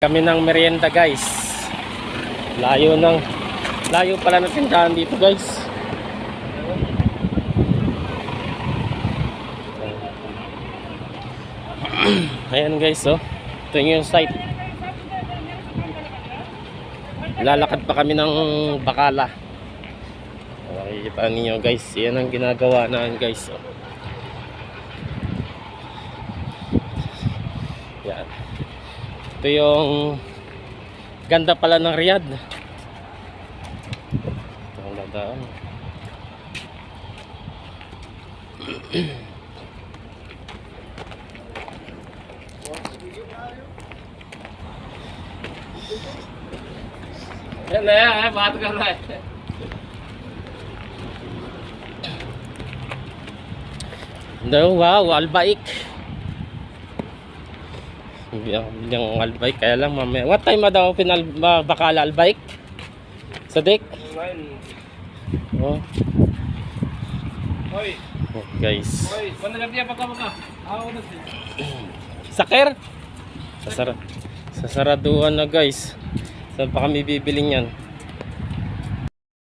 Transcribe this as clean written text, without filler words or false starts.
Kami ng merienda guys. Layo pala ng tindahan dito guys. Ayan guys, oh. Ito yung site. Lalakad pa kami ng Bacala. Makikita ninyo guys, yan ang ginagawa namin guys, oh. Yan. Ito yung ganda pala ng Riyadh. Ito ang dadaan. Yan na yan, ba't ka na no, wow, Albaik. Yung Albaik, kaya lang mamaya. What time daw open Bacala Albaik? Sadik? Oh. Hoy. Oh, guys. Hoy, mana dia pa ka? Saker? Sasaraduan na guys. Saan pa kami bibiling yan?